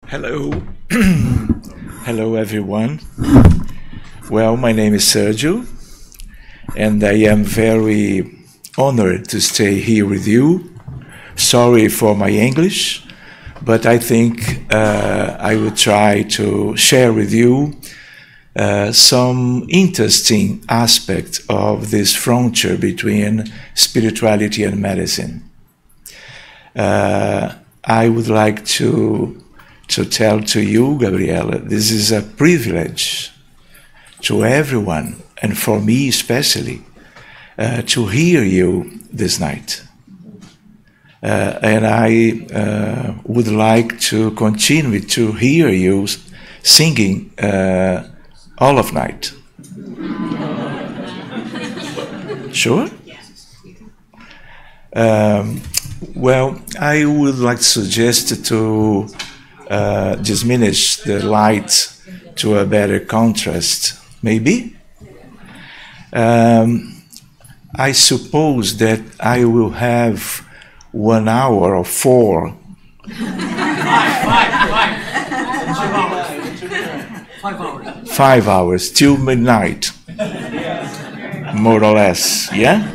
Hello. Hello, everyone. Well, my name is Sergio, and I am very honored to stay here with you. Sorry for my English, but I think I will try to share with you some interesting aspects of this frontier between spirituality and medicine. I would like to tell to you, Gabriela, this is a privilege to everyone, and for me especially, to hear you this night. And I would like to continue to hear you singing all of night. Sure? Well, I would like to suggest to diminish the light to a better contrast, maybe. I suppose that I will have 1 hour or 4. 5 hours till midnight, more or less, yeah?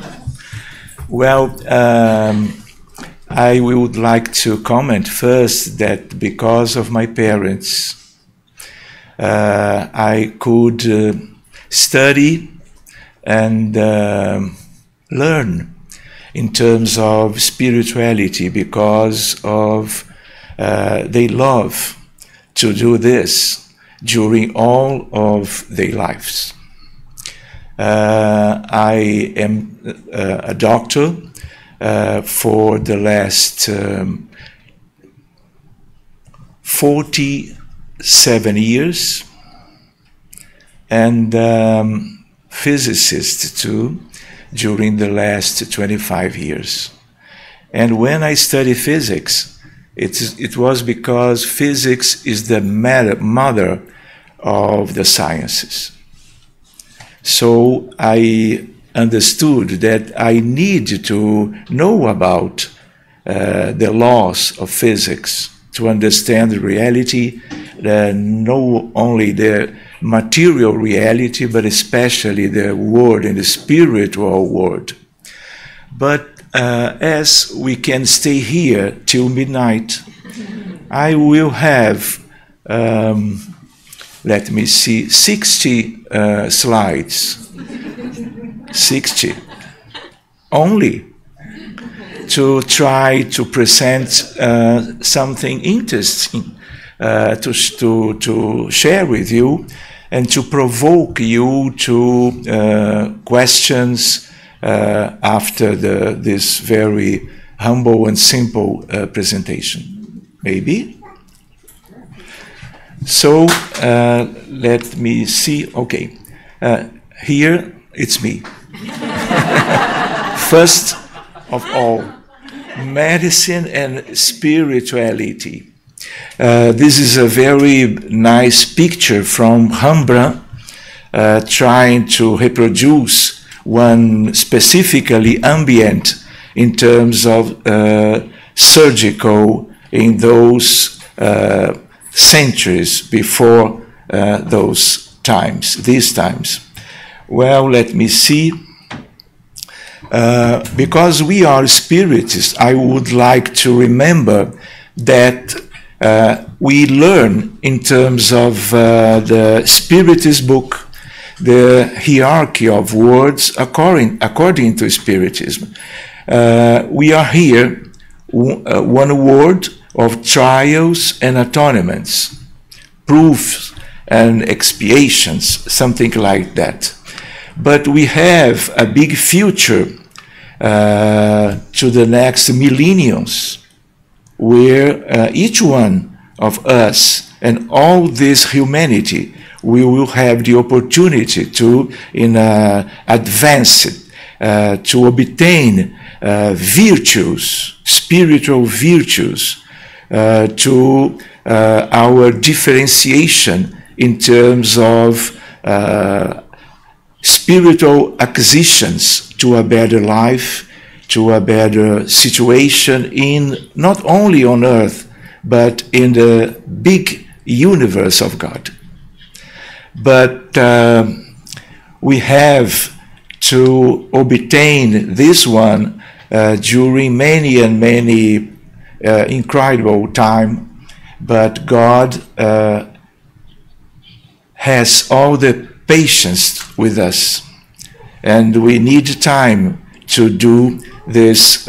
Well, I would like to comment first that because of my parents, I could study and learn in terms of spirituality because of they love to do this during all of their lives. I am a doctor for the last 47 years, and physicist too during the last 25 years. And when I studied physics, it was because physics is the mother of the sciences. So I understood that I need to know about the laws of physics to understand the reality, not only the material reality, but especially the world and the spiritual world. But as we can stay here till midnight, I will have, let me see, 60 slides. 60 only to try to present something interesting to share with you and to provoke you to questions after this very humble and simple presentation. Maybe? So let me see. Okay. Here it's me. First of all, medicine and spirituality. This is a very nice picture from Rembrandt, trying to reproduce one specifically ambient in terms of surgical in those centuries before these times. Well, let me see. Because we are spiritists, I would like to remember that we learn in terms of the Spiritist book, the hierarchy of words according to Spiritism. We are here, one word of trials and atonements, proofs and expiations, something like that. But we have a big future to the next millenniums, where each one of us and all this humanity, we will have the opportunity to, advance it, to obtain virtues, spiritual virtues, to our differentiation in terms of spiritual acquisitions to a better life, to a better situation in not only on earth, but in the big universe of God. But we have to obtain this one during many and many incredible time, but God has all the patience with us, and we need time to do this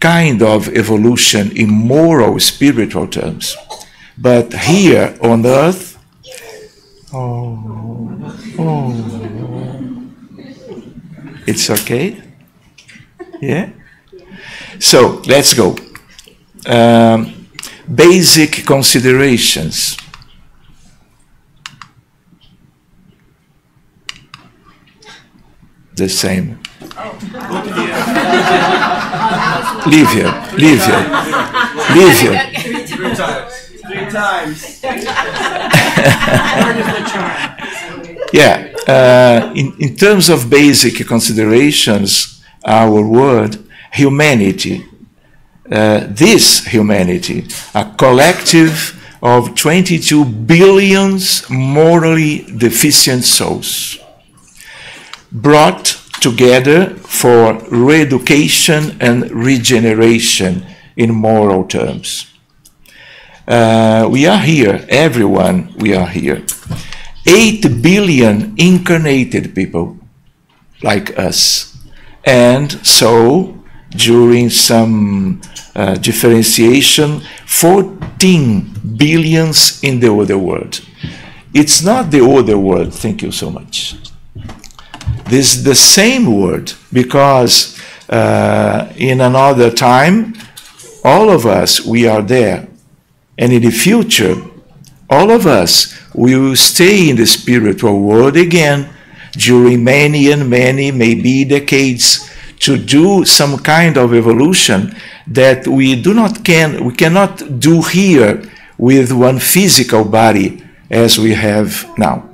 kind of evolution in moral, spiritual terms. But here on earth, it's okay? Yeah? So, let's go. Basic considerations. The same. Leave here. Three times. Yeah. In terms of basic considerations, our word, humanity, this humanity, a collective of 22 billion morally deficient souls, brought together for re-education and regeneration in moral terms. We are here, everyone, we are here. 8 billion incarnated people like us. And so, during some differentiation, 14 billions in the other world. It's not the other world, thank you so much. This is the same word, because in another time, all of us, we are there. And in the future, all of us will stay in the spiritual world again during many and many, maybe decades, to do some kind of evolution that we cannot do here with one physical body as we have now.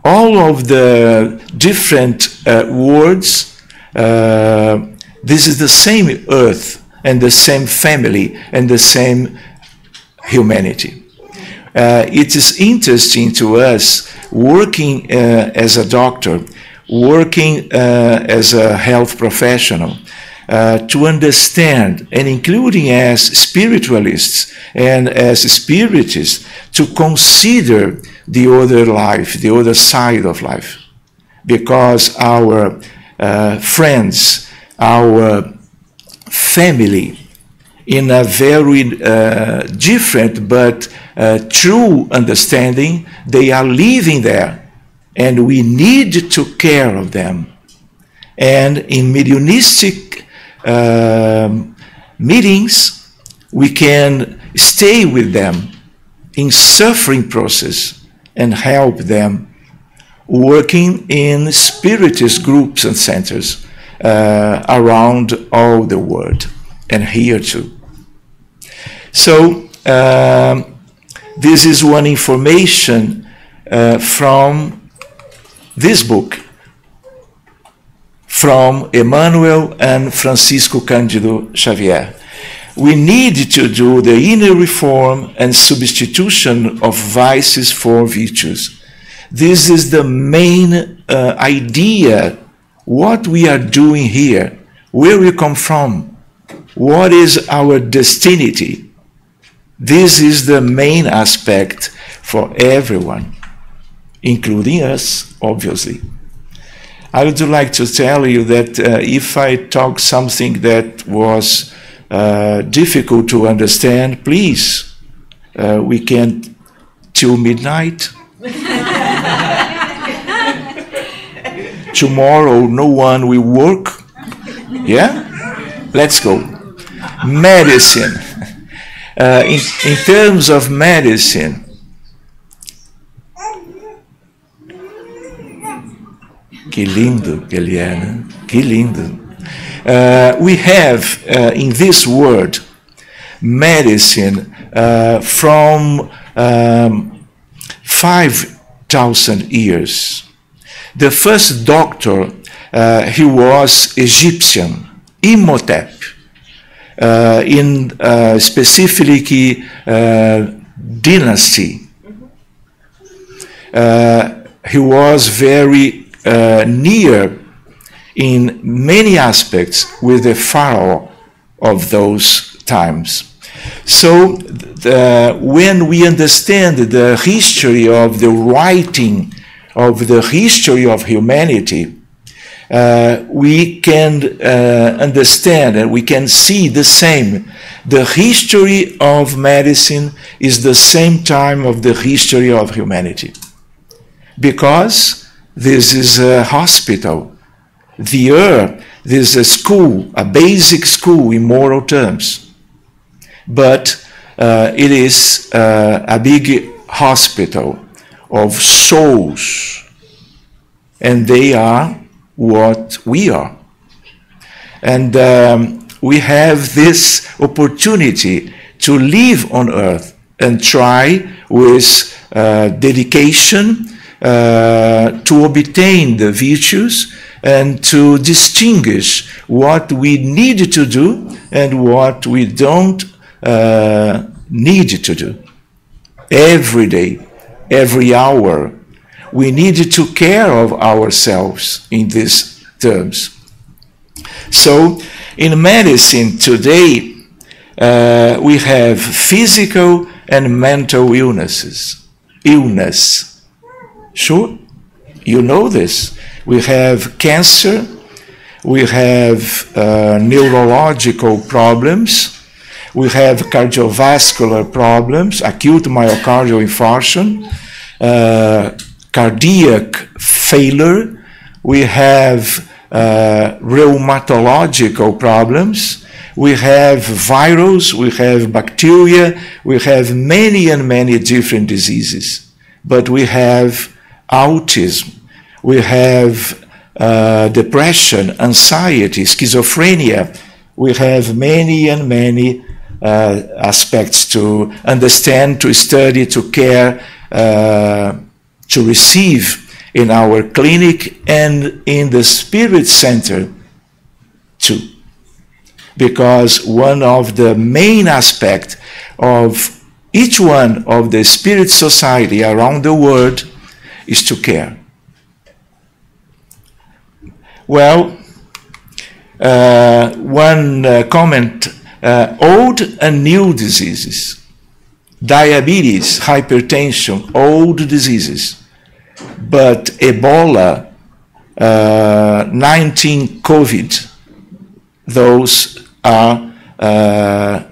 All of the different worlds, this is the same earth and the same family and the same humanity. It is interesting to us, working as a doctor, working as a health professional, to understand, and including as spiritualists and as spiritists, to consider the other life, the other side of life. Because our friends, our family, in a very different but true understanding, they are living there, and we need to take care of them. And in mediumistic meetings, we can stay with them in suffering process and help them, working in spiritist groups and centers around all the world, and here too. So this is one information from this book, from Emmanuel and Francisco Cândido Xavier. We need to do the inner reform and substitution of vices for virtues. This is the main idea, what we are doing here, where we come from, what is our destiny. This is the main aspect for everyone, including us, obviously. I would like to tell you that if I talk something that was difficult to understand, please, we can till midnight. Tomorrow no one will work. Yeah? Let's go. Medicine. In terms of medicine, que lindo que ele é, né? Que lindo. We have in this world medicine from 5,000 years. The first doctor, he was Egyptian, Imhotep. in specifically dynasty. He was very near in many aspects with the pharaoh of those times. So when we understand the history of the writing of the history of humanity, we can understand and we can see the same. The history of medicine is the same time of the history of humanity. Because this is a hospital. The earth, this is a school, a basic school in moral terms. But it is a big hospital of souls. And they are what we are. And we have this opportunity to live on earth and try with dedication to obtain the virtues and to distinguish what we need to do and what we don't need to do. Every day, every hour, we need to care of ourselves in these terms. So, in medicine today, we have physical and mental illnesses. Illness. Sure, you know this. We have cancer, we have neurological problems, we have cardiovascular problems, acute myocardial infarction, cardiac failure, we have rheumatological problems, we have virus, we have bacteria, we have many and many different diseases. But we have autism, we have depression, anxiety, schizophrenia. We have many and many aspects to understand, to study, to care, to receive in our clinic and in the Spirit Center too. Because one of the main aspects of each one of the Spirit Society around the world is to care. Well, one comment, old and new diseases, diabetes, hypertension, old diseases, but Ebola, 19 COVID, those are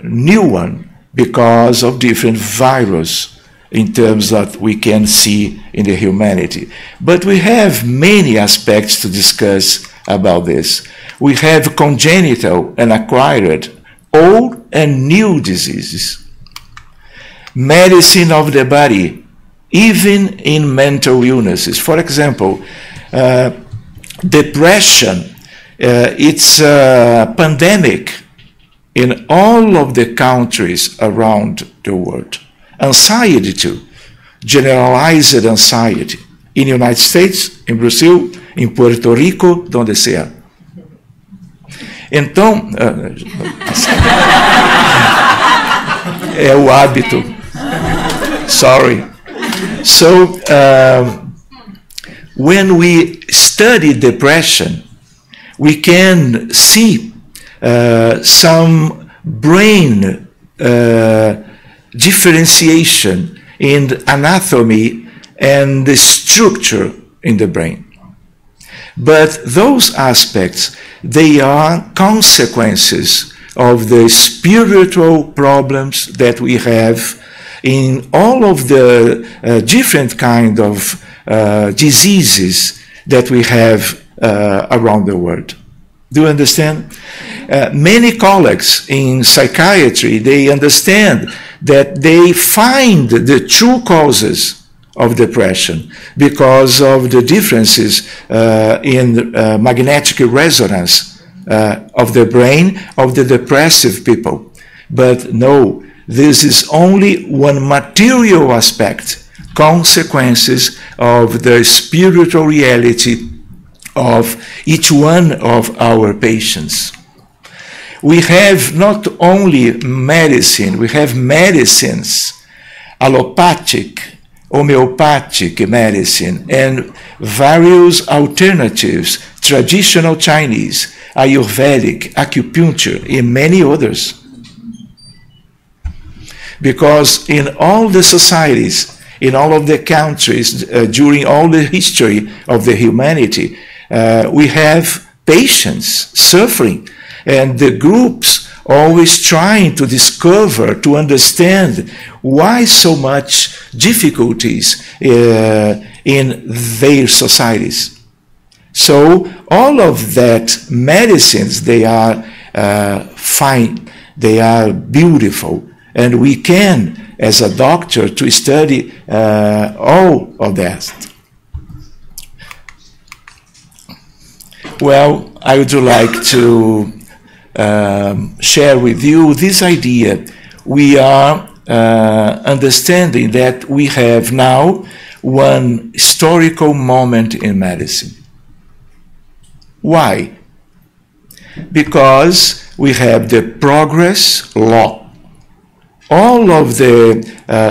new one because of different virus in terms that we can see in the humanity. But we have many aspects to discuss about this. We have congenital and acquired, old and new diseases. Medicine of the body, even in mental illnesses. For example, depression, it's a pandemic in all of the countries around the world. Anxiety too, generalized anxiety. In the United States, in Brazil, em Puerto Rico, donde sea. Então, é o hábito. Sorry. So, when we study depression, we can see some brain differentiation in the anatomy and the structure in the brain. But those aspects, they are consequences of the spiritual problems that we have in all of the different kind of diseases that we have around the world. Do you understand? Many colleagues in psychiatry, they understand that they find the true causes of depression because of the differences in magnetic resonance of the brain of the depressive people. But no, this is only one material aspect, consequences of the spiritual reality of each one of our patients. We have not only medicine, we have medicines, allopathic, homeopathic medicine, and various alternatives, traditional Chinese, Ayurvedic, acupuncture, and many others. Because in all the societies, in all of the countries, during all the history of the humanity, we have patients suffering, and the groups always trying to discover, to understand why so much difficulties in their societies. So all of that medicines, they are fine, they are beautiful, and we can, as a doctor, to study all of that. Well, I would like to share with you this idea. We are understanding that we have now one historical moment in medicine. Why? Because we have the progress law. All of the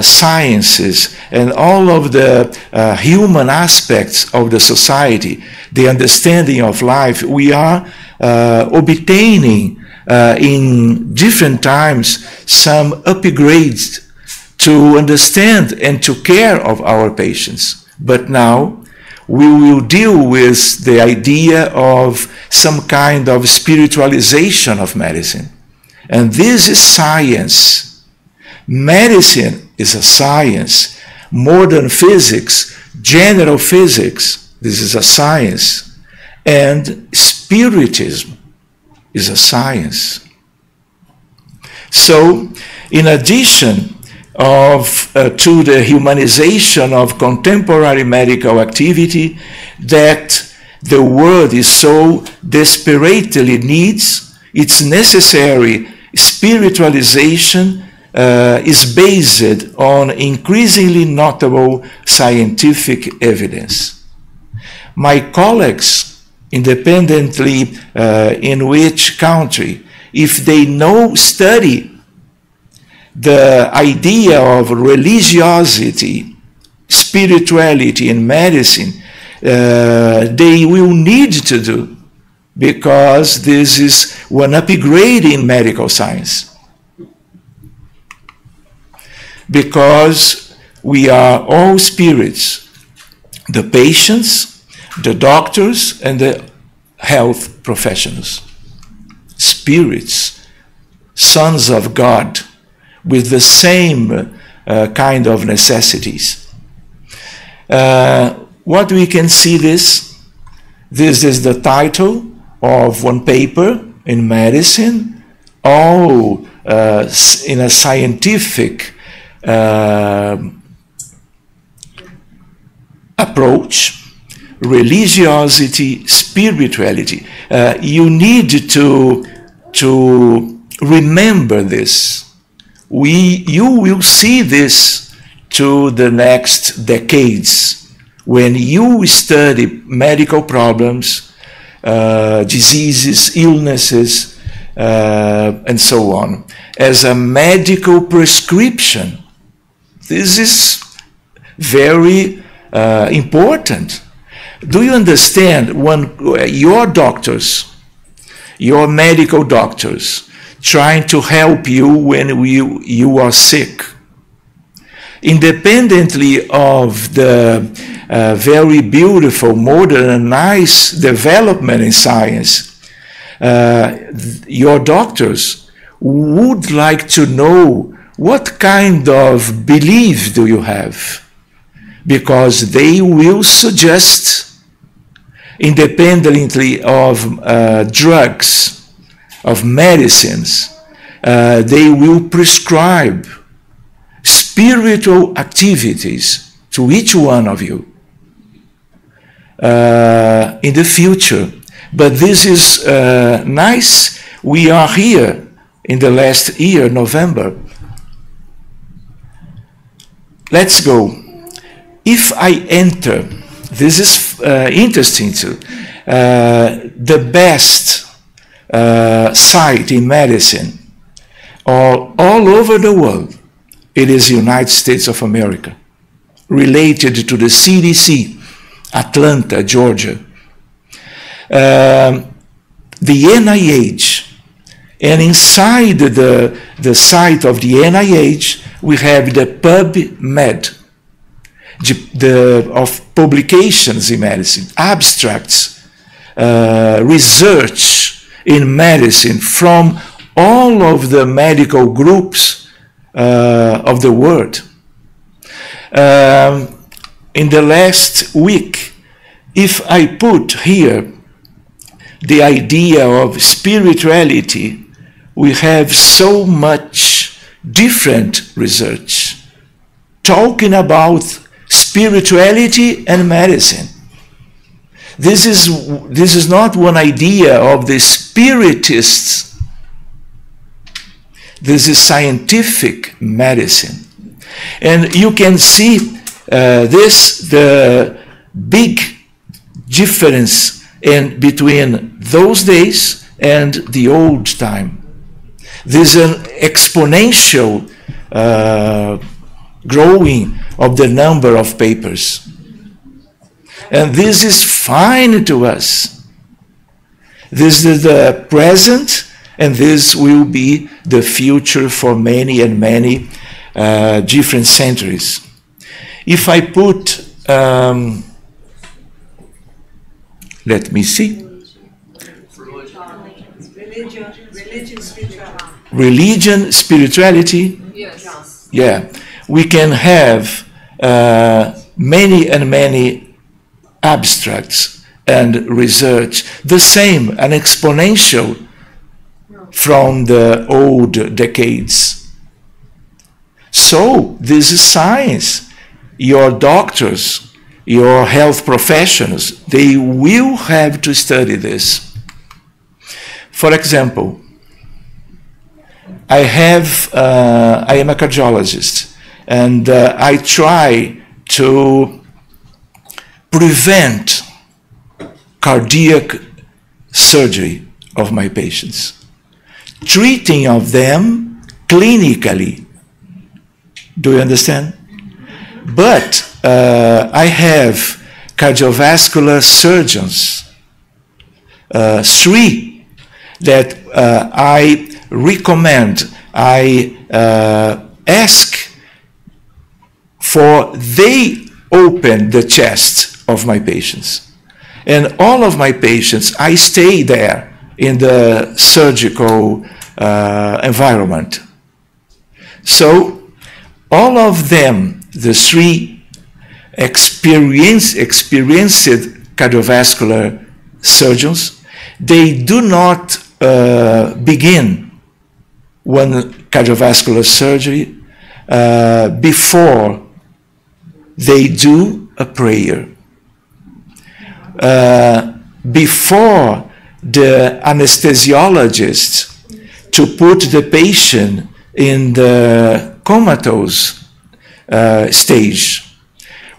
sciences and all of the human aspects of the society, the understanding of life, we are obtaining in different times some upgrades to understand and to care of our patients. But now we will deal with the idea of some kind of spiritualization of medicine. And this is science. Medicine is a science. Modern physics, general physics, this is a science. And spiritism is a science. So, in addition to the humanization of contemporary medical activity that the world is so desperately needs, its necessary spiritualization is based on increasingly notable scientific evidence. My colleagues, independently in which country, if they study the idea of religiosity, spirituality in medicine, they will need to do, because this is one upgrade in medical science. Because we are all spirits, the patients, the doctors, and the health professionals. Spirits, sons of God, with the same kind of necessities. What we can see this is the title of one paper in medicine, all in a scientific approach, religiosity, spirituality. You need to remember this. You will see this to the next decades when you study medical problems, diseases, illnesses, and so on, as a medical prescription. This is very important. Do you understand when your doctors, your medical doctors, trying to help you when you are sick, independently of the very beautiful, modern, and nice development in science, your doctors would like to know what kind of belief do you have, because they will suggest, independently of drugs, of medicines, they will prescribe spiritual activities to each one of you in the future. But this is nice. We are here in the last year, November. Let's go. If I enter, this is interesting too, the best site in medicine all over the world, it is the United States of America, related to the CDC, Atlanta, Georgia. The NIH, and inside the site of the NIH, we have the PubMed, of publications in medicine, abstracts, research in medicine from all of the medical groups of the world. In the last week, if I put here the idea of spirituality, we have so much different research talking about spirituality and medicine. This is not one idea of the spiritists. This is scientific medicine. And you can see the big difference between those days and the old time. There's an exponential growing of the number of papers. And this is fine to us. This is the present, and this will be the future for many and many different centuries. If I put, let me see. Religion, spirituality. Yes. Yeah. We can have many and many abstracts and research, the same, an exponential from the old decades. So this is science. Your doctors, your health professionals, they will have to study this. For example, I am a cardiologist, and I try to prevent cardiac surgery of my patients, treating of them clinically. Do you understand? But I have cardiovascular surgeons, 3 that I recommend, I ask for they open the chest of my patients. And all of my patients, I stay there in the surgical environment. So all of them, the 3 experienced cardiovascular surgeons, they do not begin one cardiovascular surgery before they do a prayer. Before the anesthesiologist to put the patient in the comatose stage,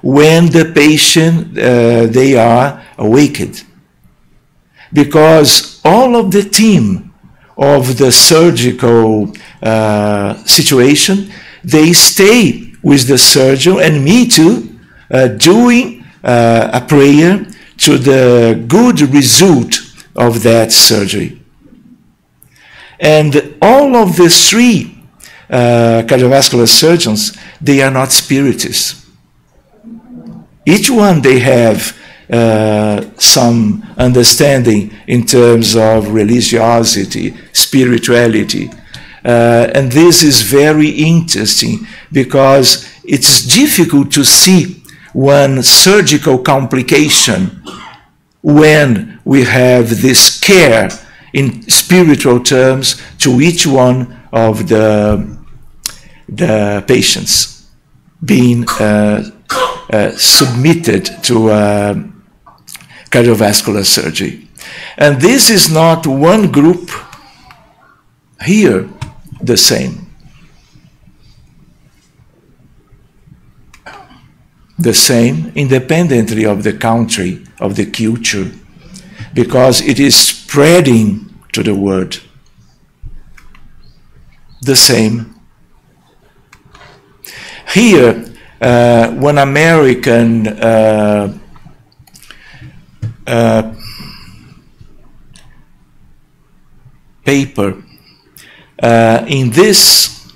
when the patient, they are awakened. Because all of the team of the surgical situation, they stay with the surgeon and me too, doing a prayer to the good result of that surgery. And all of the 3 cardiovascular surgeons, they are not spiritists. Each one, they have some understanding in terms of religiosity, spirituality. And this is very interesting because it's difficult to see one surgical complication when we have this care in spiritual terms to each one of the patients being submitted to cardiovascular surgery. And this is not one group here the same. The same independently of the country, of the culture, because it is spreading to the word. The same. Here, one American paper in this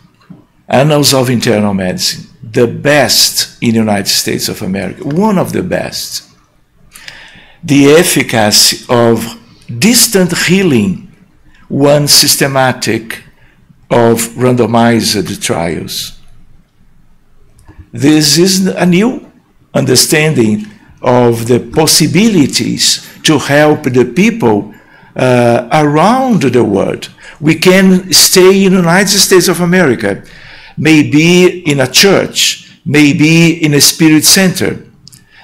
Annals of Internal Medicine, the best in the United States of America, one of the best. The efficacy of distant healing, one systematic of randomized trials. This is a new understanding of the possibilities to help the people around the world. We can stay in the United States of America, maybe in a church, maybe in a spirit center,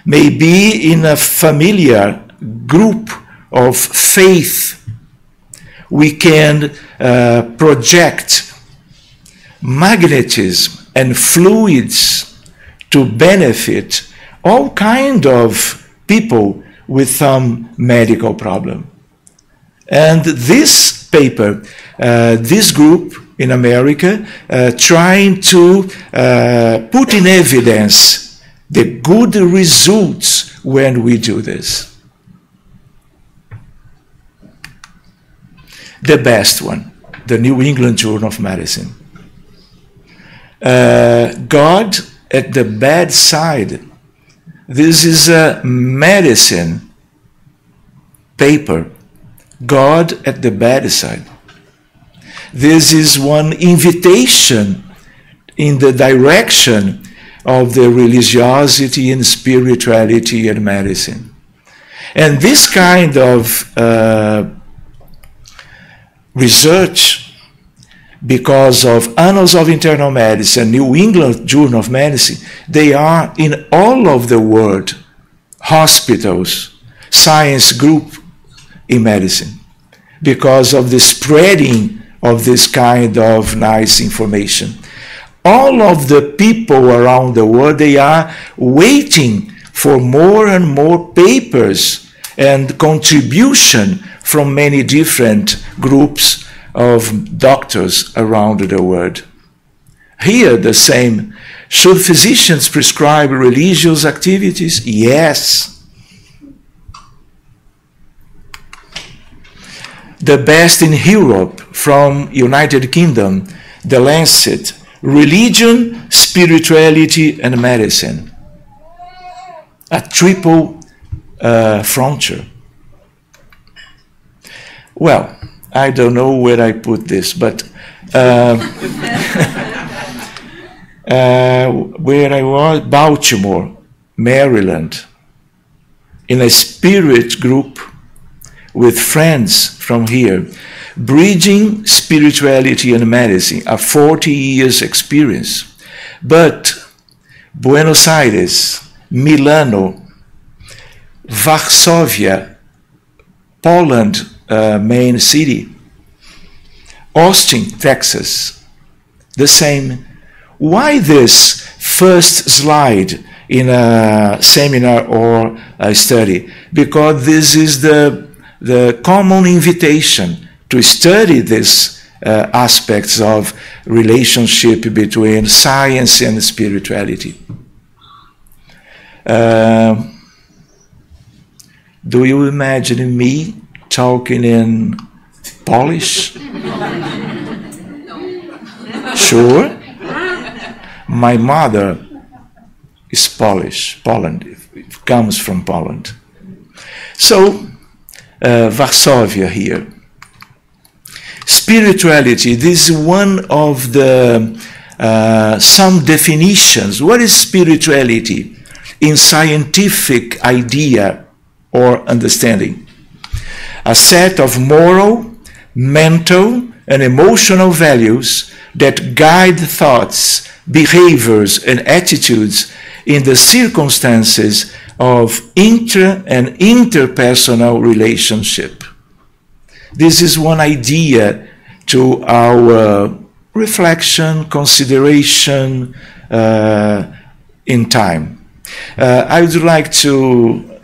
maybe in a familiar group of faith. We can project magnetism and fluids to benefit all kinds of people with some medical problem. And this paper, this group in America, trying to put in evidence the good results when we do this. The best one, the New England Journal of Medicine. God at the bedside. This is a medicine paper. God at the bedside. This is one invitation in the direction of the religiosity and spirituality and medicine. And this kind of research, because of Annals of Internal Medicine, New England Journal of Medicine, they are in all of the world, hospitals, science group in medicine, because of the spreading of this kind of nice information. All of the people around the world, they are waiting for more and more papers and contribution from many different groups of doctors around the world. Here, the same. Should physicians prescribe religious activities? Yes. The best in Europe, from United Kingdom, The Lancet, Religion, Spirituality, and Medicine. A triple frontier. Well, I don't know where I put this, but where I was, Baltimore, Maryland, in a spirit group with friends from here, bridging spirituality and medicine, a 40 years experience. But Buenos Aires, Milano, Varsovia, Poland, main city, Austin, Texas, the same. Why this first slide in a seminar or a study? Because this is the common invitation to study these aspects of relationship between science and spirituality. Do you imagine me talking in Polish? Sure. My mother is Polish, Poland. It comes from Poland. So, Varsovia here. Spirituality, this is one of the some definitions. What is spirituality in scientific idea or understanding? A set of moral, mental, and emotional values that guide thoughts, behaviors, and attitudes in the circumstances of intra- and interpersonal relationship. This is one idea to our reflection, consideration in time. I would like to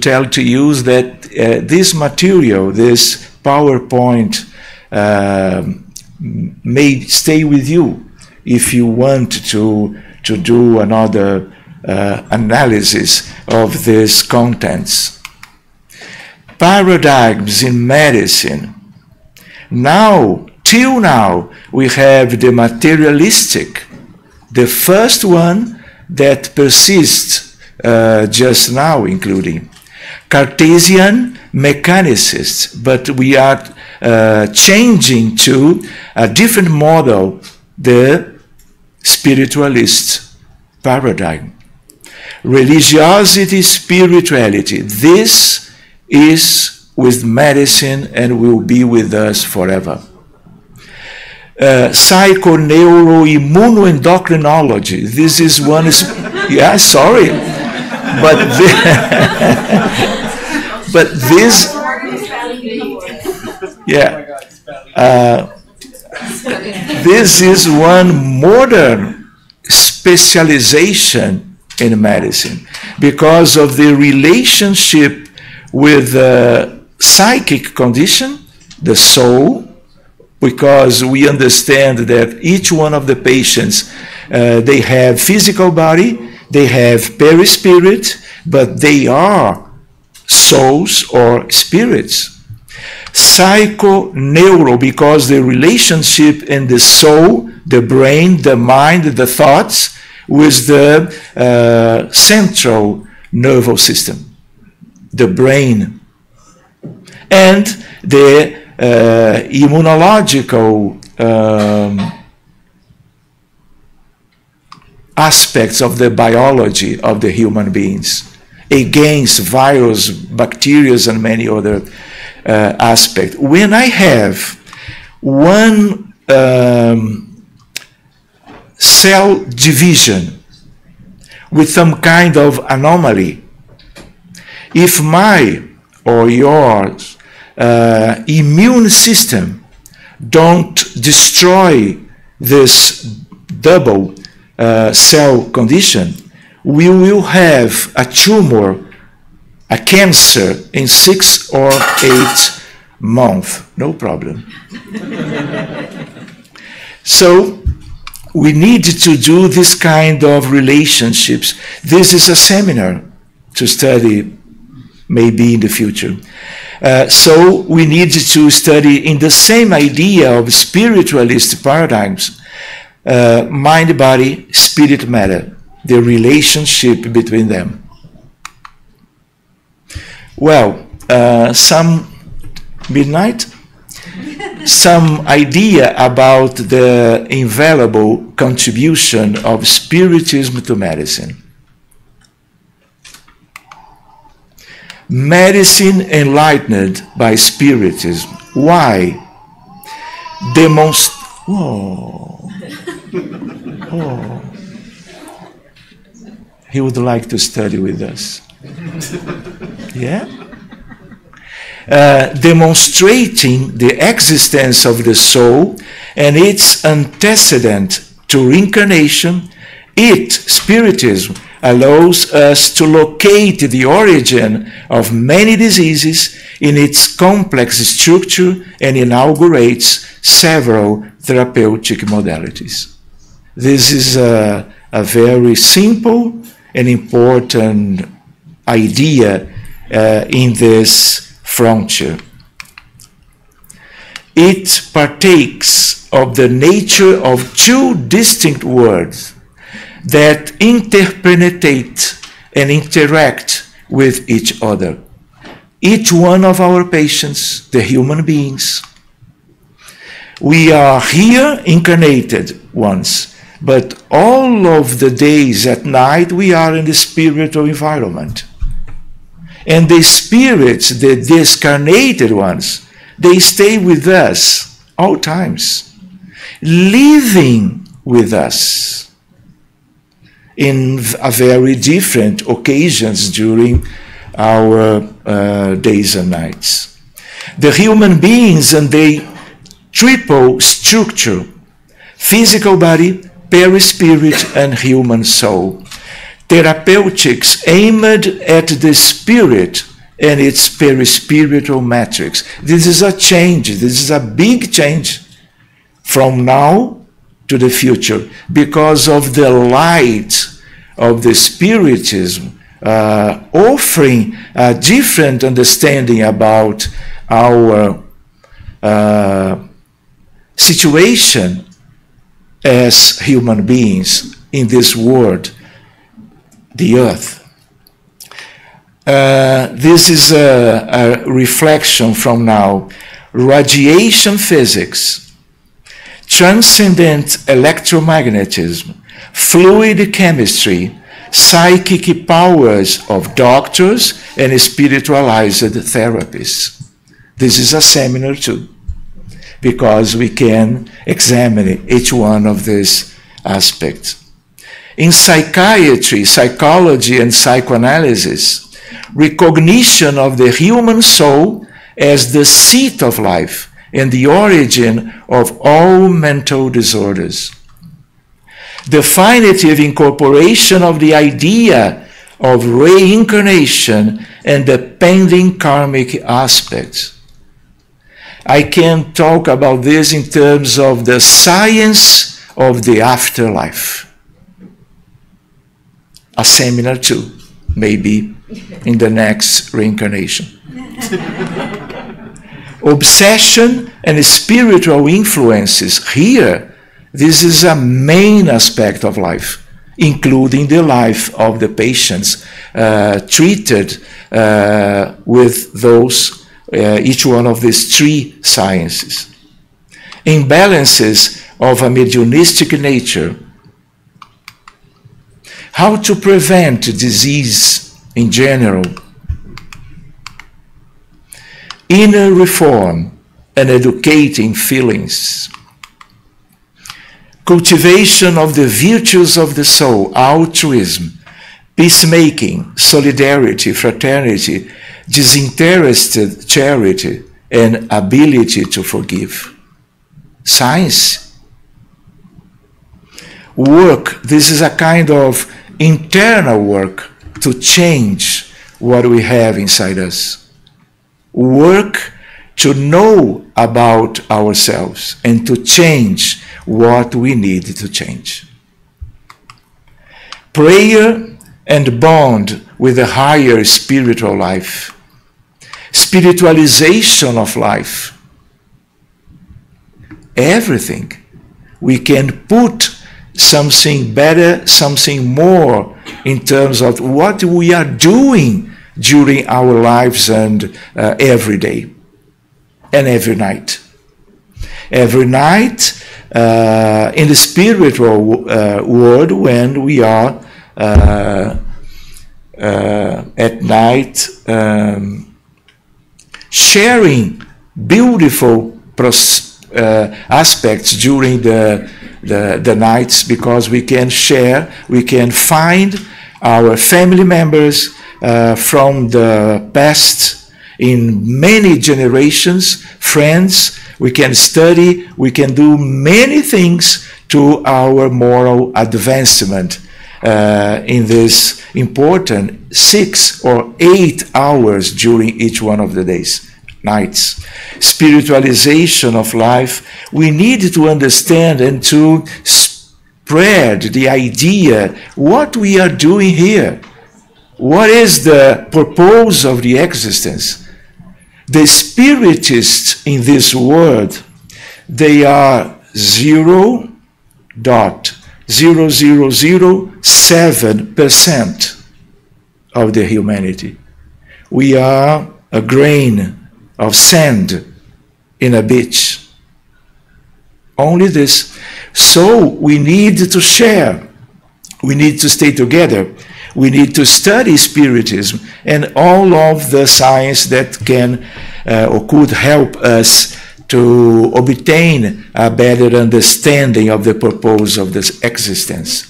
tell to you that this material, this PowerPoint may stay with you if you want to do another analysis of these contents. Paradigms in medicine. Now, till now, we have the materialistic, the first one that persists just now, including Cartesian mechanicists, but we are changing to a different model, the spiritualist paradigm. Religiosity, spirituality. This is with medicine and will be with us forever. Psychoneuroimmunoendocrinology. This is one. Yeah, sorry, but this. Yeah. This is one modern specialization in medicine because of the relationship with the psychic condition, the soul, because we understand that each one of the patients, they have physical body, they have perispirit, but they are souls or spirits. Psychoneuro, because the relationship in the soul, the brain, the mind, the thoughts, with the central nervous system, the brain, and the immunological aspects of the biology of the human beings against virus, bacteria, and many other aspects. When I have one cell division with some kind of anomaly, if my or yours immune system don't destroy this double cell condition, we will have a tumor, a cancer in 6 or 8 months, no problem. So we need to do this kind of relationships. This is a seminar to study maybe in the future. So we need to study in the same idea of spiritualist paradigms, mind, body, spirit, matter, the relationship between them. Well, some midnight, some idea about the invaluable contribution of Spiritism to medicine. Medicine enlightened by Spiritism. Why? He would like to study with us. Yeah? Demonstrating the existence of the soul and its antecedent to reincarnation, Spiritism, allows us to locate the origin of many diseases in its complex structure and inaugurates several therapeutic modalities. This is a very simple and important idea in this frontier. It partakes of the nature of two distinct words that interpenetrate and interact with each other. Each one of our patients, the human beings, we are here incarnated once, but all of the days at night we are in the spiritual environment. And the spirits, the discarnated ones, they stay with us all times, living with us in a very different occasions during our days and nights. The human beings and the triple structure, physical body, perispirit, and human soul. Therapeutics aimed at the spirit and its perispiritual matrix. This is a change. This is a big change from now to the future because of the light of the Spiritism offering a different understanding about our situation as human beings in this world, the earth. This is a reflection from now. Radiation physics, transcendent electromagnetism, fluid chemistry, psychic powers of doctors, and spiritualized therapies. This is a seminar too, because we can examine each one of these aspects. In psychiatry, psychology, and psychoanalysis, recognition of the human soul as the seat of life and the origin of all mental disorders. Definitive incorporation of the idea of reincarnation and the pending karmic aspects. I can talk about this in terms of the science of the afterlife. A seminar too, maybe in the next reincarnation. Obsession and spiritual influences. Here, this is a main aspect of life, including the life of the patients treated with those, each one of these three sciences. Imbalances of a mediumistic nature. How to prevent disease in general. Inner reform and educating feelings. Cultivation of the virtues of the soul, altruism, peacemaking, solidarity, fraternity, disinterested charity, and ability to forgive. Science. Work. This is a kind of internal work to change what we have inside us. Work to know about ourselves and to change what we need to change. Prayer and bond with the higher spiritual life. Spiritualization of life. Everything. We can put something better, something more in terms of what we are doing during our lives and every day and every night. Every night in the spiritual world, when we are at night sharing beautiful aspects during the nights, because we can share, we can find our family members from the past in many generations, friends. We can study, we can do many things to our moral advancement in this important 6 or 8 hours during each one of the days. Nights. Spiritualization of life. We need to understand and to spread the idea what we are doing here. What is the purpose of the existence? The spiritists in this world, they are 0.0007% of the humanity. We are a grain of sand in a beach. Only this. So we need to share. We need to stay together. We need to study Spiritism and all of the science that can or could help us to obtain a better understanding of the purpose of this existence.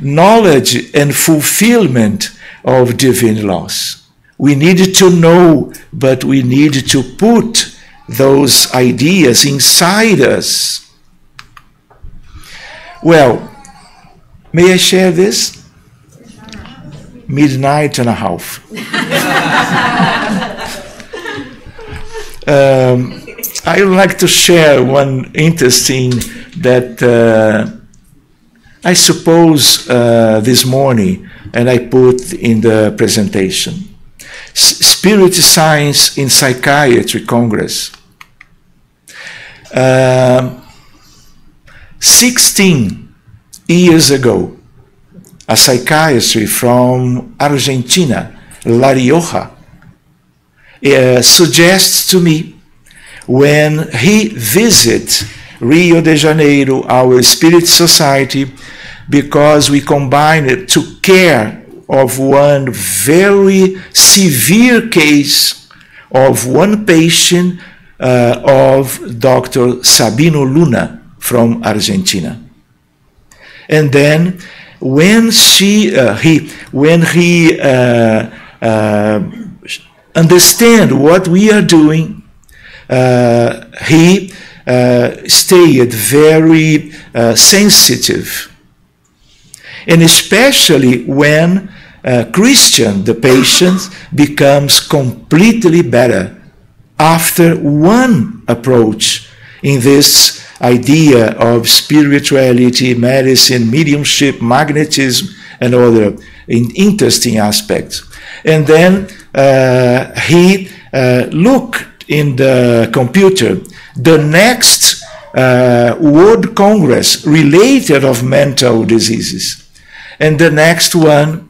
Knowledge and fulfillment of divine laws. We need to know, but we need to put those ideas inside us. Well, may I share this? Midnight and a half. I would like to share one interesting that I suppose this morning, and I put in the presentation. Spirit Science in Psychiatry Congress. 16 years ago, a psychiatrist from Argentina, La Rioja, suggests to me, when he visits Rio de Janeiro, our Spirit Society, because we combined to care of one very severe case of one patient of Dr. Sabino Luna from Argentina. And then when he understand what we are doing, he stayed very sensitive. And especially when Christian, the patient, becomes completely better after one approach in this idea of spirituality, medicine, mediumship, magnetism, and other interesting aspects. And then he looked in the computer the next World Congress related of mental diseases. And the next one,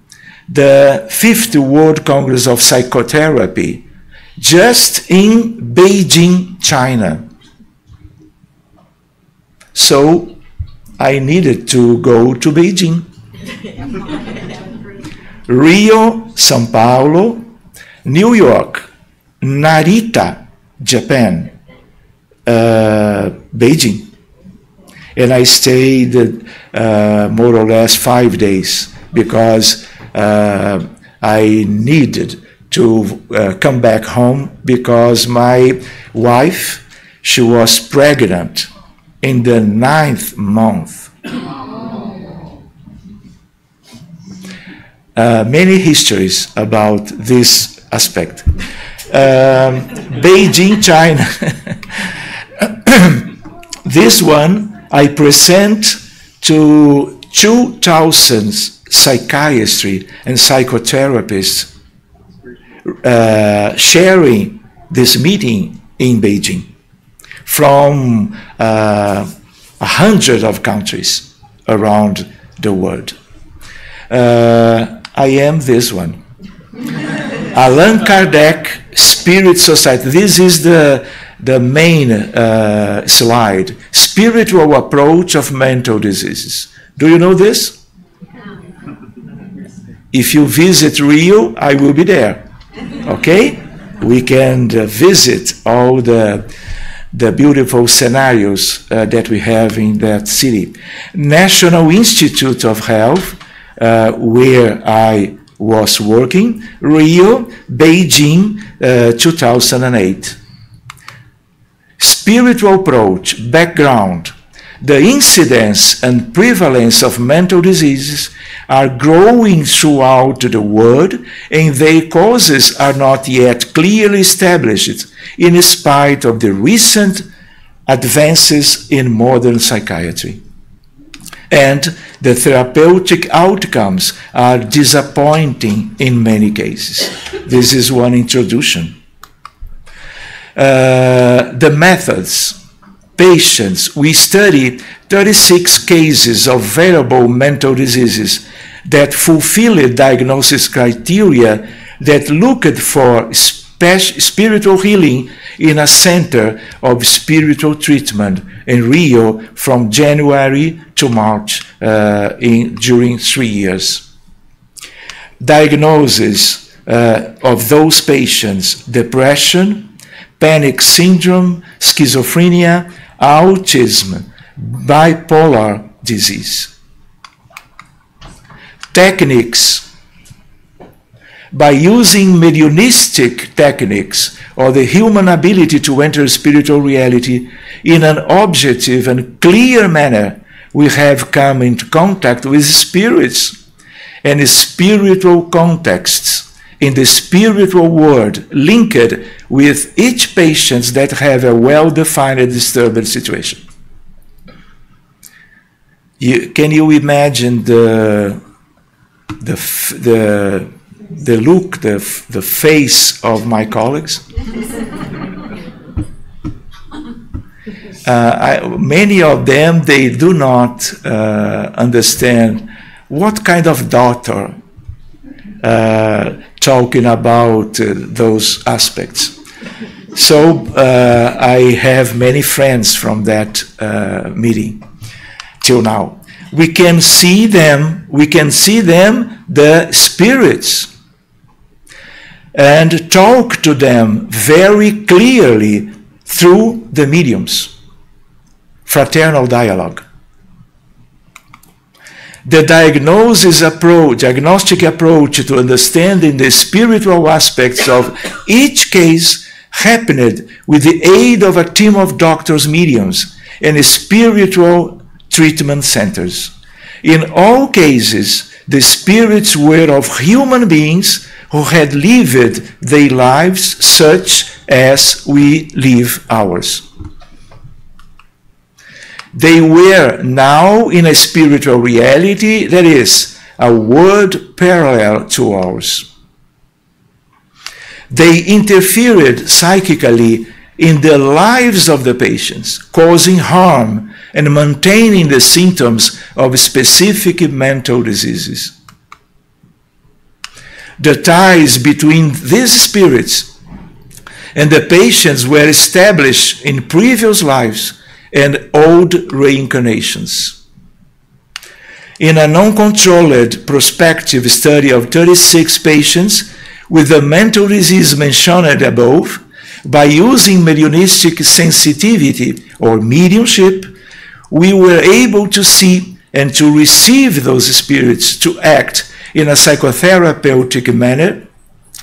the 5th World Congress of Psychotherapy, just in Beijing, China. So I needed to go to Beijing. Rio, São Paulo, New York, Narita, Japan, Beijing. And I stayed more or less 5 days because I needed to come back home because my wife, she was pregnant in the 9th month. Many histories about this aspect. Beijing, China. This one I present to 2,000 psychiatry and psychotherapists sharing this meeting in Beijing from 100 of countries around the world. I am this one. Allan Kardec, Spirit Society. This is the main slide. Spiritual approach of mental diseases. Do you know this? If you visit Rio, I will be there. Okay? We can visit all the beautiful scenarios that we have in that city. National Institute of Health, where I was working, Rio, Beijing, 2008. Spiritual approach, background. The incidence and prevalence of mental diseases are growing throughout the world, and their causes are not yet clearly established, in spite of the recent advances in modern psychiatry. And the therapeutic outcomes are disappointing in many cases. This is one introduction. The methods. Patients, we study 36 cases of variable mental diseases that fulfill diagnosis criteria that looked for spiritual healing in a center of spiritual treatment in Rio from January to March during 3 years. Diagnosis of those patients: depression, panic syndrome, schizophrenia, autism, bipolar disease. Techniques. By using mediumistic techniques or the human ability to enter spiritual reality in an objective and clear manner, we have come into contact with spirits and spiritual contexts in the spiritual world linked with each patient that have a well-defined disturbed situation. Can you imagine the look, the face of my colleagues? Many of them, they do not understand what kind of doctor talking about those aspects. So I have many friends from that meeting till now. We can see them, the spirits, and talk to them very clearly through the mediums. Fraternal dialogue. The diagnostic approach to understanding the spiritual aspects of each case happened with the aid of a team of doctors, mediums, and spiritual treatment centers. In all cases, the spirits were of human beings who had lived their lives such as we live ours. They were now in a spiritual reality that is a world parallel to ours. They interfered psychically in the lives of the patients, causing harm and maintaining the symptoms of specific mental diseases. The ties between these spirits and the patients were established in previous lives and old reincarnations. In a non-controlled prospective study of 36 patients with the mental disease mentioned above, by using mediumistic sensitivity or mediumship, we were able to see and to receive those spirits to act in a psychotherapeutic manner,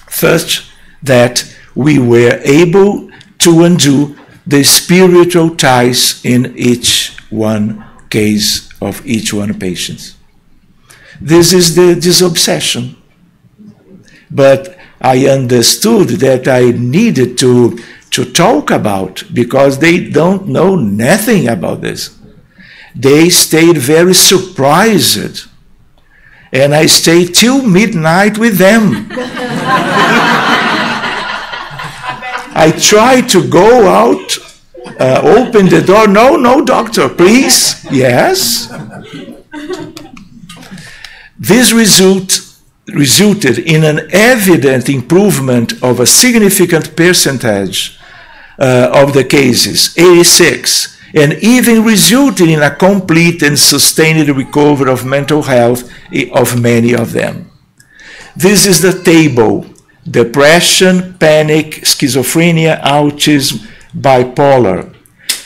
such that we were able to undo the spiritual ties in each one case of each one patient. This is the disobsession. But I understood that I needed to talk about, because they don't know nothing about this. They stayed very surprised. And I stayed till midnight with them. I tried to go out, open the door. No, doctor, please. Yes. This resulted in an evident improvement of a significant percentage of the cases, 86, and even resulted in a complete and sustained recovery of mental health of many of them. This is the table: depression, panic, schizophrenia, autism, bipolar.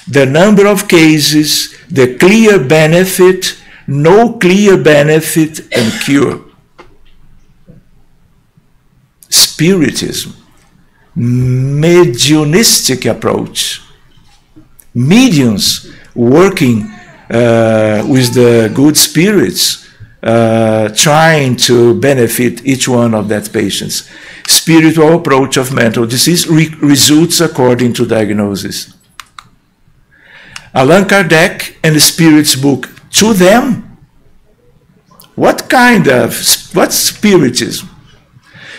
The number of cases, the clear benefit, no clear benefit, and cure. Spiritism, mediumistic approach. Mediums working with the good spirits, trying to benefit each one of that patients. Spiritual approach of mental disease results according to diagnosis. Allan Kardec and the Spirit's book, to them, what spiritism?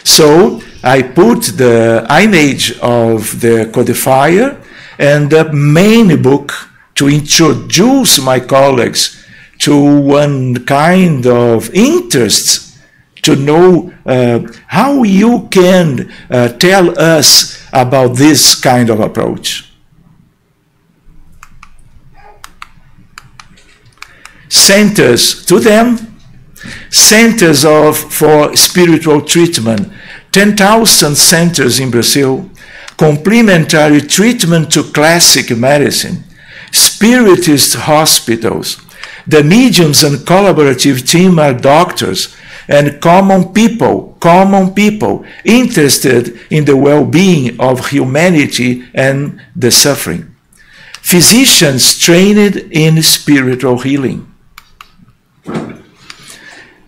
So I put the image of the codifier and the main book to introduce my colleagues to one kind of interest, to know how you can tell us about this kind of approach. Centers, to them, centers for spiritual treatment, 10,000 centers in Brazil, complementary treatment to classic medicine, spiritist hospitals. The mediums and collaborative team are doctors and common people interested in the well-being of humanity and the suffering. Physicians trained in spiritual healing.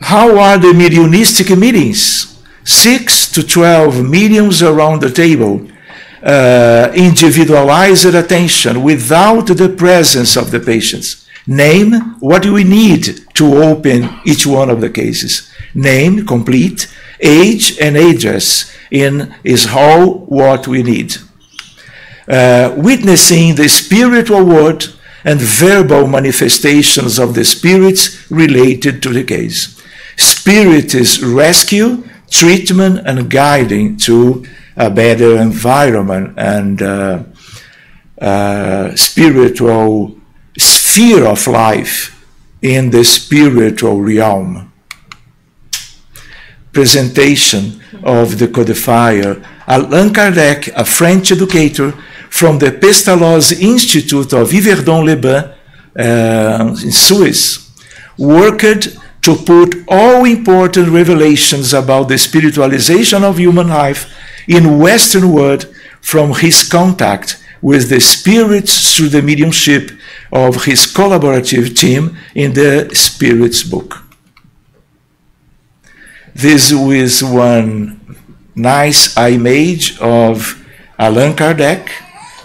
How are the mediumistic meetings? 6 to 12 mediums around the table, individualized attention without the presence of the patients. Name what we need to open each one of the cases. Name, complete, age and address is all what we need. Witnessing the spiritual word and verbal manifestations of the spirits related to the case. Spirit is rescue, treatment, and guiding to a better environment and spiritual sphere of life in the spiritual realm. Presentation of the codifier. Allan Kardec, a French educator from the Pestalozzi Institute of Yverdon-les-Bains in Swiss, worked to put all important revelations about the spiritualization of human life in Western world from his contact with the spirits through the mediumship of his collaborative team in the Spirits book. This was one nice image of Allan Kardec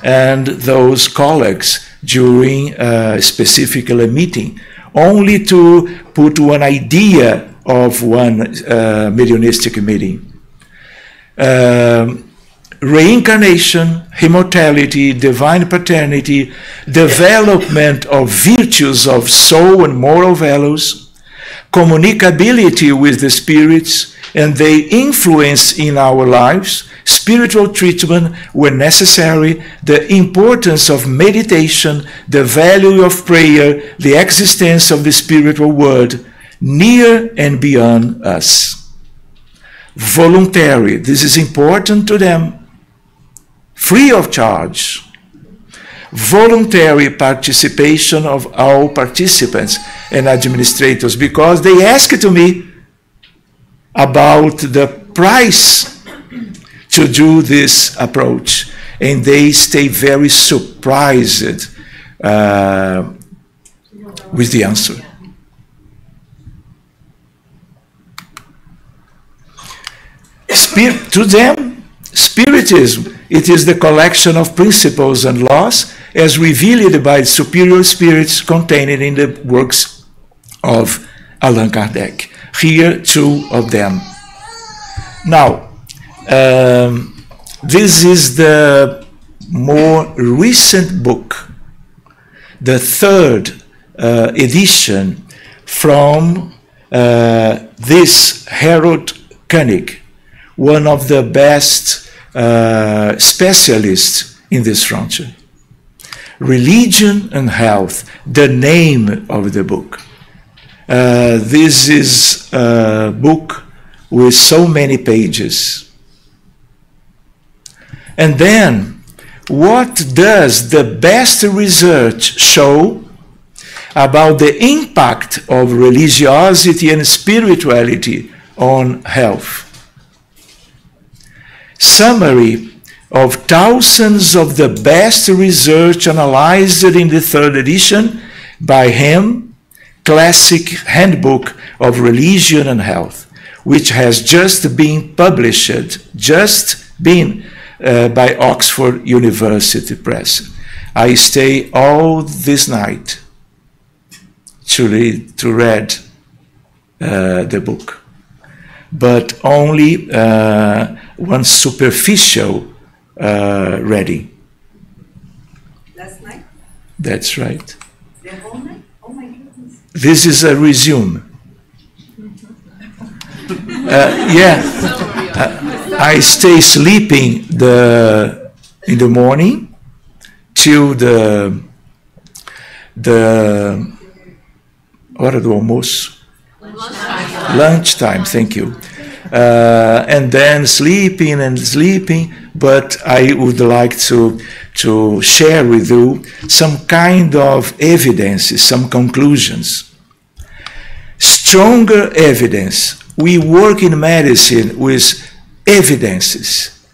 and those colleagues during a specific meeting, only to put one idea of one mediumistic meeting. Reincarnation, immortality, divine paternity, development of virtues of soul and moral values, communicability with the spirits and their influence in our lives, spiritual treatment when necessary, the importance of meditation, the value of prayer, the existence of the spiritual world near and beyond us. Voluntary, this is important to them, free of charge. Voluntary participation of all participants and administrators, because they asked to me about the price to do this approach, and they stay very surprised with the answer. To them, Spiritism, it is the collection of principles and laws as revealed by superior spirits contained in the works of Allan Kardec. Here, two of them. Now, this is the more recent book, the third edition from this Harold Koenig, one of the best specialists in this frontier. Religion and Health, the name of the book. This is a book with so many pages. And then, what does the best research show about the impact of religiosity and spirituality on health? Summary of thousands of the best research analyzed in the third edition by him, Classic Handbook of Religion and Health, which has just been published, by Oxford University Press. I stay all this night to read the book, but only one superficial reading. Last night? That's right. The whole night? Oh my goodness. This is a resume. I stay sleeping in the morning till the hora do almoço? Lunchtime, thank you. And then sleeping, but I would like to share with you some kind of evidence, some conclusions. Stronger evidence. We work in medicine with evidences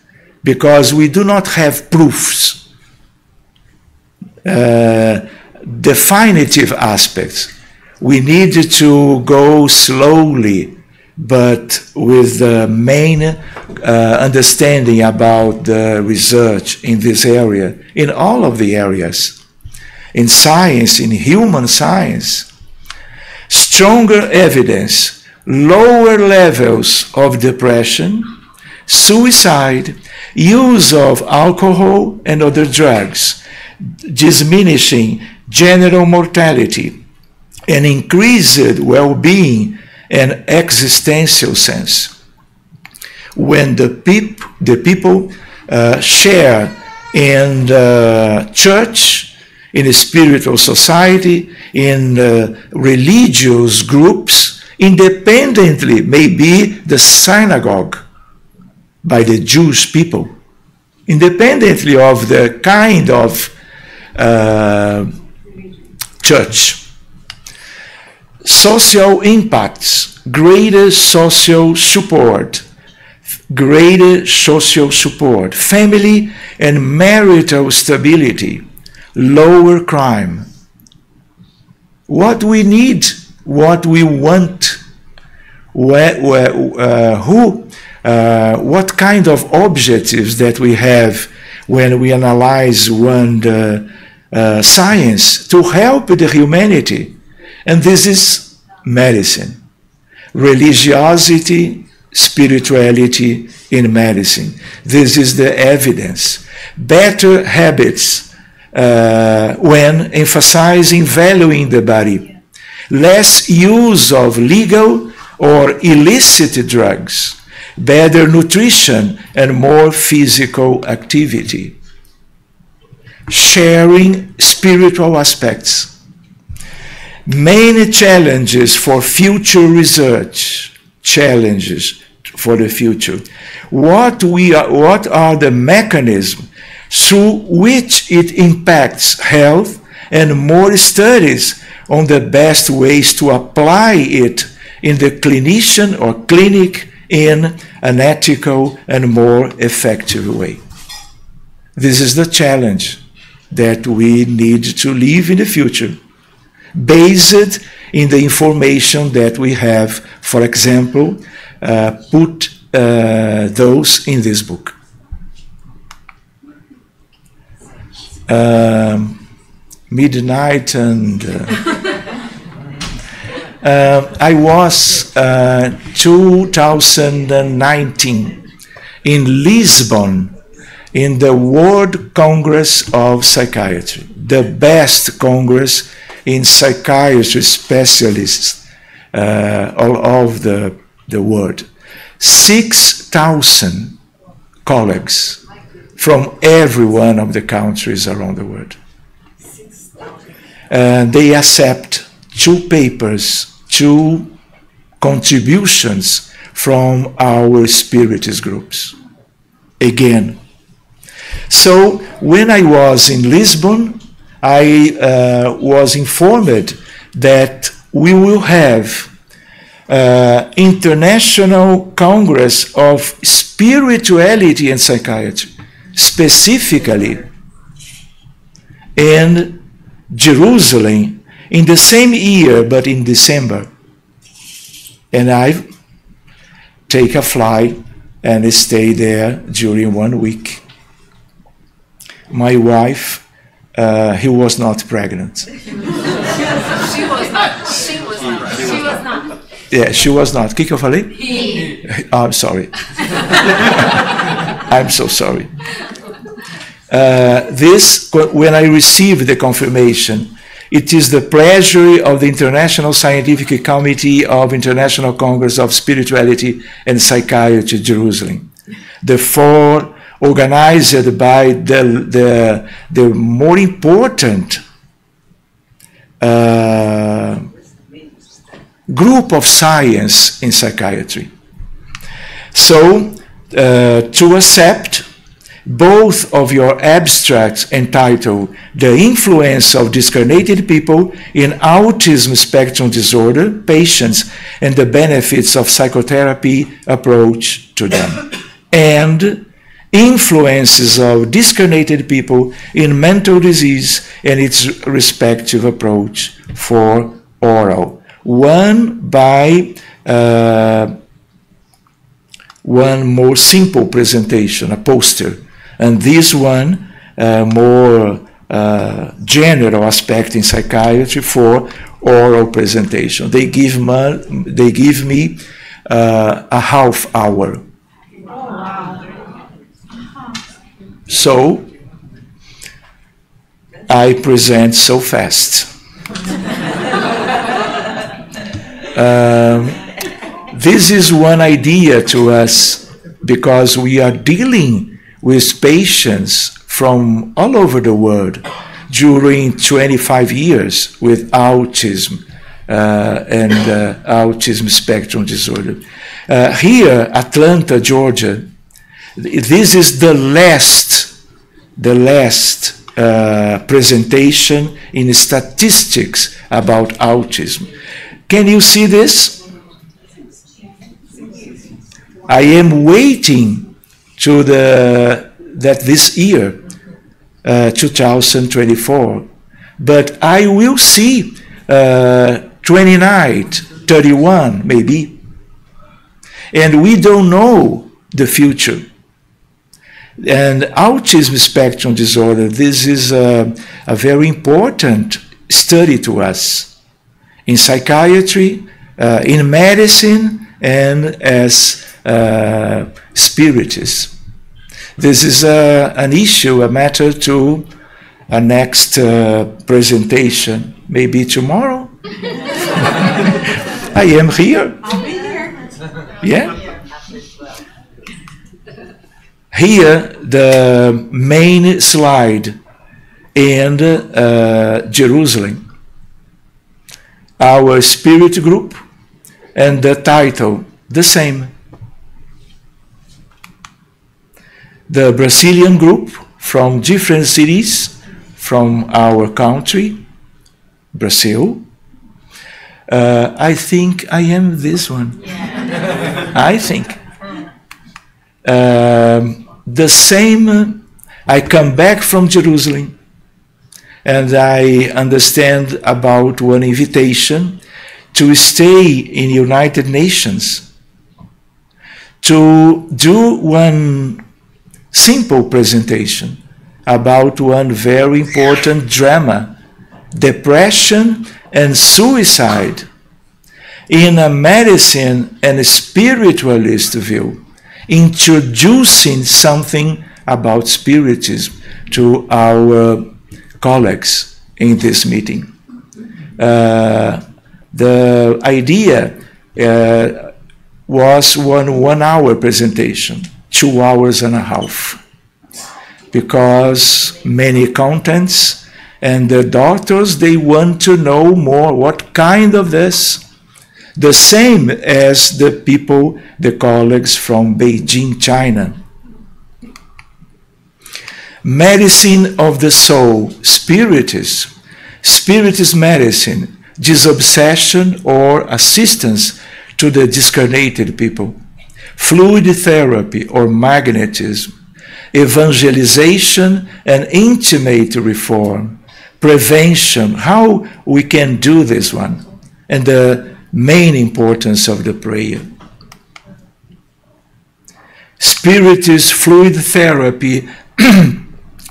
because we do not have proofs, definitive aspects. We need to go slowly but with the main understanding about the research in this area, in all of the areas, in science, in human science, stronger evidence, lower levels of depression, suicide, use of alcohol and other drugs, diminishing general mortality, and increased well-being and existential sense. When the people share in the church, in a spiritual society, in religious groups, independently, maybe the synagogue by the Jewish people, independently of the kind of church. Social impacts, greater social support, family and marital stability, lower crime. What we need, what we want, what kind of objectives that we have when we analyze science to help the humanity. And this is medicine. Religiosity, spirituality in medicine. This is the evidence. Better habits when emphasizing valuing the body. Less use of legal or illicit drugs. Better nutrition and more physical activity. Sharing spiritual aspects. Many challenges for future research. Challenges for the future. What are the mechanisms through which it impacts health, and more studies on the best ways to apply it in the clinician or clinic in an ethical and more effective way. This is the challenge that we need to live in the future, based in the information that we have, for example, put those in this book. Midnight and I was 2019 in Lisbon in the World Congress of Psychiatry, the best congress in psychiatry specialists all over the world. 6,000 colleagues from every one of the countries around the world. They accept 2 papers, 2 contributions from our spiritist groups. Again. So when I was in Lisbon, I was informed that we will have International Congress of Spirituality and Psychiatry, specifically in Jerusalem, in the same year, but in December. And I take a flight and stay there during 1 week. My wife, he was not pregnant. She was not. Yeah, she was not. O que eu falei? Oh, I'm sorry. I'm so sorry. When I received the confirmation, it is the pleasure of the International Scientific Committee of International Congress of Spirituality and Psychiatry, Jerusalem. The 4 organized by the more important group of science in psychiatry. So, to accept both of your abstracts entitled The Influence of Discarnated People in Autism Spectrum Disorder Patients and the Benefits of Psychotherapy Approach to Them, and Influences of Discarnated People in Mental Disease and its Respective Approach for Oral. One by one more simple presentation, a poster, and this one more general aspect in psychiatry for oral presentation. They give me a half hour. So I present so fast. This is one idea to us because we are dealing with patients from all over the world during 25 years with autism and autism spectrum disorder. Here, Atlanta, Georgia, this is the last presentation in statistics about autism. Can you see this? I am waiting to that this year, 2024, but I will see 29, 31 maybe, and we don't know the future. And autism spectrum disorder, this is a very important study to us in psychiatry, in medicine, and as spiritists. This is an issue, a matter to a next presentation, maybe tomorrow. I am here. I'll be here. Yeah. Here, the main slide in Jerusalem. Our spirit group and the title, the same. The Brazilian group from different cities from our country, Brazil. I think I am this one. Yeah. I think. The same, I come back from Jerusalem and I understand about one invitation to stay in United Nations to do one simple presentation about one very important drama, depression and suicide, in a medicine and a spiritualist view, introducing something about spiritism to our colleagues in this meeting. The idea was one hour presentation, 2 hours and a half, because many contents, and the doctors, they want to know more what kind of this. The same as the people, the colleagues from Beijing, China. Medicine of the soul, spiritism medicine, disobsession or assistance to the discarnated people, fluid therapy or magnetism, evangelization and intimate reform, prevention, how we can do this one, and the main importance of the prayer. Spiritist fluid therapy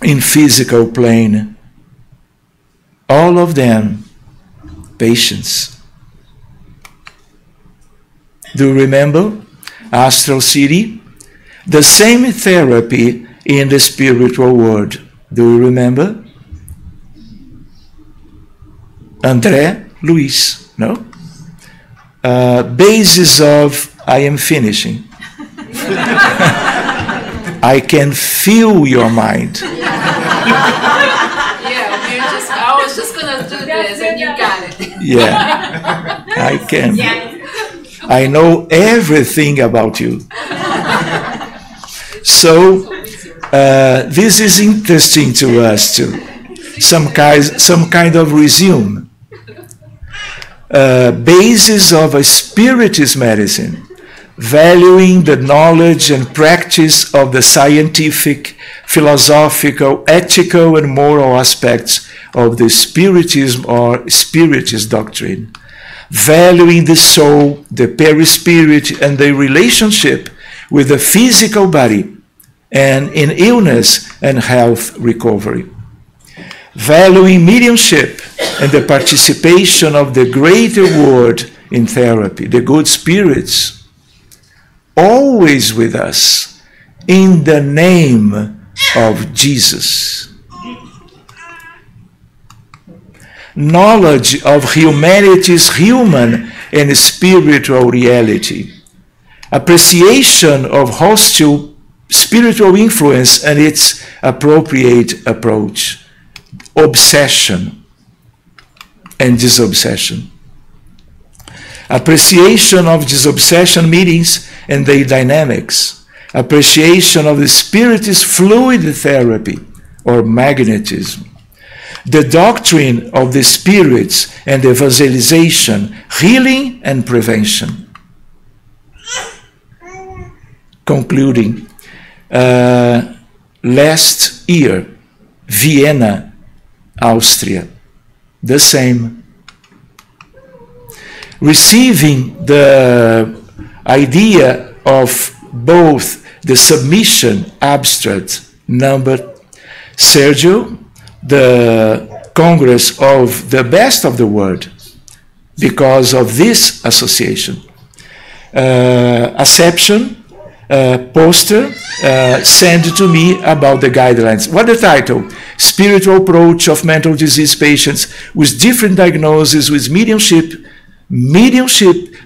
in physical plane. All of them patients. Do you remember? Astral City. The same therapy in the spiritual world. Do you remember? André Luiz, no? Basis of, I am finishing. I can feel your mind. I was just gonna do this and you got it. Yeah, I can. I know everything about you. So, this is interesting to us too. Some kind of resume. Basis of a spiritist medicine, valuing the knowledge and practice of the scientific, philosophical, ethical, and moral aspects of the spiritism or spiritist doctrine, valuing the soul, the perispirit, and the relationship with the physical body and in illness and health recovery. Valuing mediumship and the participation of the greater world in therapy, the good spirits, always with us, in the name of Jesus. Knowledge of humanity's human and spiritual reality. Appreciation of hostile spiritual influence and its appropriate approach. Obsession and disobsession. Appreciation of disobsession meetings and their dynamics. Appreciation of the spiritist fluid therapy or magnetism. The doctrine of the spirits and evangelization, healing and prevention. Concluding, last year, Vienna, Austria, the same. Receiving the idea of both the submission abstract number, Sergio, the Congress of the best of the world, because of this association. Acception, poster sent to me about the guidelines. What the title? Spiritual approach of mental disease patients with different diagnoses with mediumship,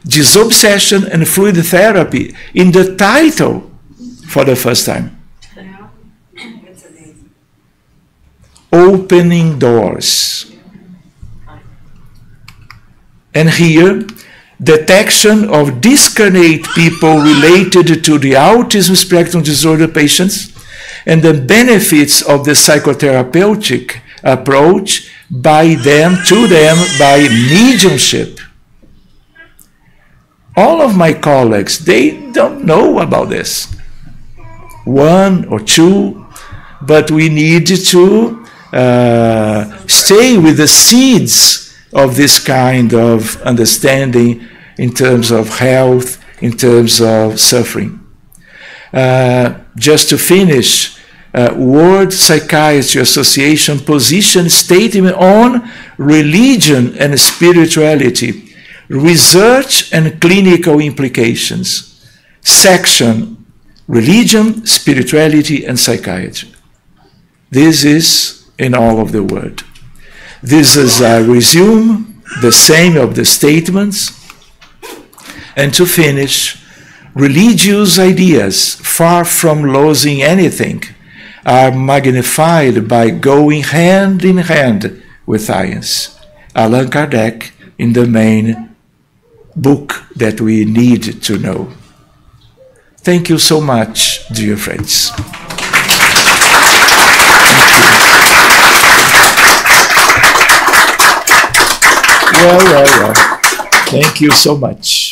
disobsession, and fluid therapy in the title for the first time. Yeah. It's amazing. Opening doors. And here, detection of discarnate people related to the autism spectrum disorder patients and the benefits of the psychotherapeutic approach by mediumship. All of my colleagues, they don't know about this. One or two, but we need to stay with the seeds of this kind of understanding in terms of health, in terms of suffering. Just to finish, World Psychiatry Association position statement on religion and spirituality, research and clinical implications. Section, religion, spirituality, and psychiatry. This is in all of the world. This is a resume, the same of the statements. And to finish, religious ideas, far from losing anything, are magnified by going hand in hand with science. Allan Kardec in the main book that we need to know. Thank you so much, dear friends. Well. Thank you so much.